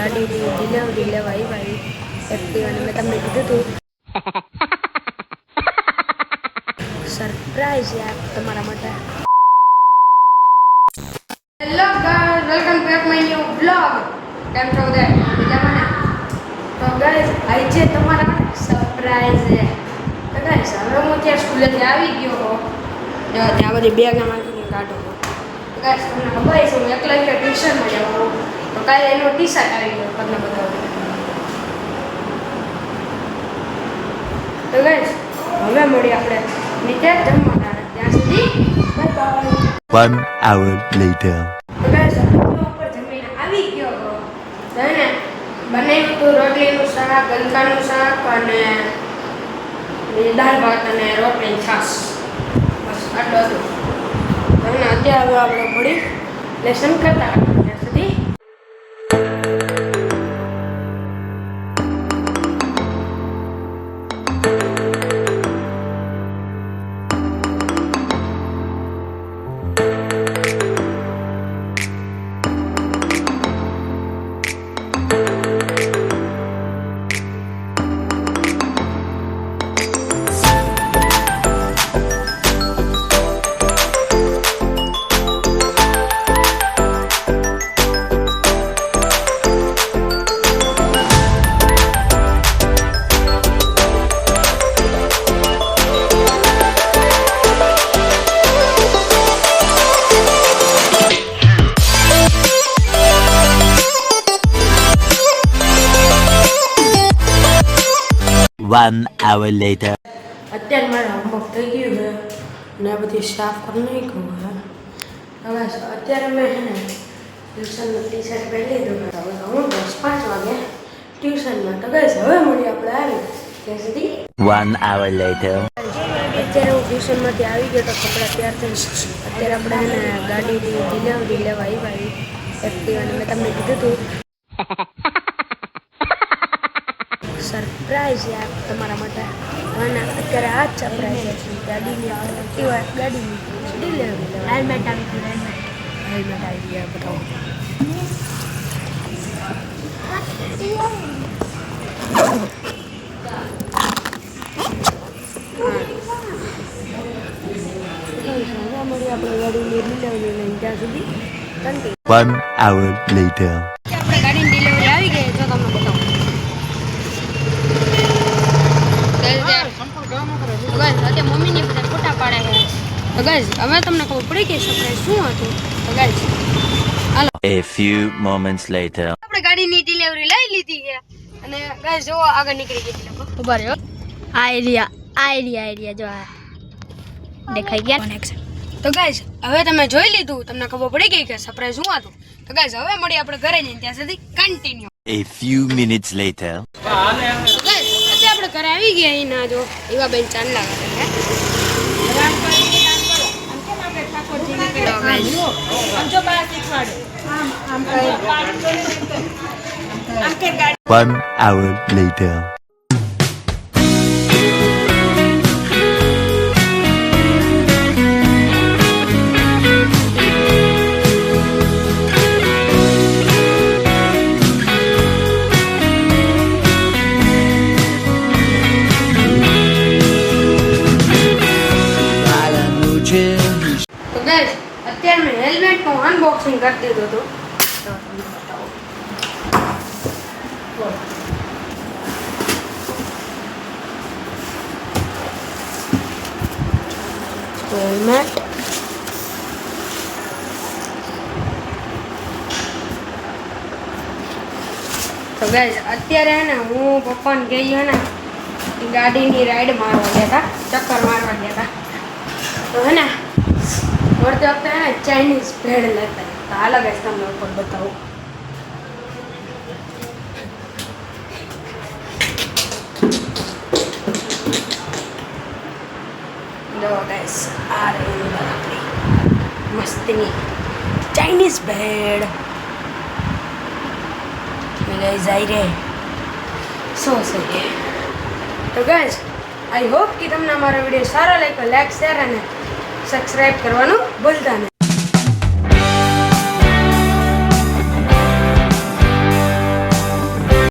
ગાડીની ડિલિવરી લેવા આવી એક્ટિવાની મેં તમને કીધું હતું સરપ્રાઈઝ યાર તમારા માટે. Hello guys, welcome back my new vlog. કેમ છો બધા? મજામાં ને? તો ગાઈસ આજે તમારા સરપ્રાઈઝ છે. તો ગાઈસ હવે હું ત્યાં સ્કૂલેથી આવી ગયો જો ત્યાં બધી બેગમાંથી કાઢો. તો ગાઈસ તમને ખબર છે હું એકલા ટ્યુશનમાં જાઉં તો કાલે એનો ટી-શર્ટ આવી ગયો તમને બતાવું. તો ગાઈસ હવે મળીએ આપણે નીચે જમવાના. ત્યાં સુધી બાય બાય. 1 hour later. તો ગાઈસ ઉપર જમીને આવી ગયો તો એને બનાવ્યું હતું રોટલીનું શાક, ગલકાનું શાક અને દાળ ભાત અને રોટલી છાશ. બસ આટલું હતું. તો એને અત્યારે આપણે મળી લેસન કરતા ત્યાં સુધી 1 hour later. અત્યારે મારે હોમવર્ક થઈ ગયું છે ને આ બધી સાફ કરી નાખ્યું છે. હવે અત્યારે મેં છે ને ટ્યુશનનું ટી-શર્ટ પહેરી લીધું. હવે હું 10-5 વાગે ટ્યુશનમાં. તો ગાઈસ હવે મળીએ આપણે આવી ત્યાં સુધી 1 hour later. અત્યારે હું ટ્યુશનમાંથી આવી ગયો તો કપડાં તૈયાર થઈ. અત્યારે આપણે એને ગાડીની ડિલિવરી લેવા આવી એક્ટિવાની મેં તમને કીધું હતું સરપ્રાઈઝ યાર તમારા માટે. અને અત્યારે આ જ સરપ્રાઈઝ છે ગાડીની એક્ટિવા ગાડીની ડિલિવરી લેવા. હેલ્મેટ આવી ગયું. હેલ્મેટ આવી ગયા બતાવો. મળી આપણે ગાડીની ડિલિવરી લઈને ત્યાં સુધી 1 hour later. આપણે ગાડીની ડિલિવરી આવી ગઈ તો તમને બતાવું. મમ્મીની બધા ફોટા પાડે છે. તો ગાઈઝ હવે તમને ખબર પડી ગઈ સરપ્રાઈઝ શું હતું. તો guys hello A few moments later. આપણે ગાડીની ડિલિવરી લઈ લીધી છે અને ગાઈઝ જો આગળ નીકળી ગઈ લોકો ઉભા રહ્યો. આ એરિયા જો આ દેખાઈ ગયા. તો ગાઈઝ હવે તમે જોઈ લીધું, તમને ખબર પડી ગઈ કે સરપ્રાઈઝ શું હતું. તો ગાઈઝ હવે મળીએ આપણે ઘરે જઈને ત્યાં સુધી continue. A few minutes later. તો ગાઈઝ અત્યારે આપણે ઘરે આવી ગયા. અહીંના જો એવા બેન ચાંદલા કરે છે. One hour later. તો ગાઈઝ અત્યારે મેં હેલ્મેટનું અનબોક્સિંગ કરી દીધું હતું. તો તમને બતાવું. હેલ્મેટ તો ગાઈઝ અત્યારે હે ને હું પપ્પાને ગઈ ને ગાડીની રાઈડ મારવા ગયા હતા, ચક્કર મારવા ગયા હતા. તો હે ને વળતે વખતે હે ને ચાઇનીઝ ભેળ લેતા. તો હાલો ગાઈઝ તમને ઉપર બતાવું. જો ગાઈઝ આ રહી આપણી મસ્તીની ચાઇનીઝ ભેળ. ગાઈઝ આઈ રે સો સહી. તો ગાઈઝ આઈ હોપ કે તમને અમારો વિડીયો સારો લાગ્યો. લાઈક, શેર અને સબસ્ક્રાઇબ કરવાનું ભૂલતા નહીં.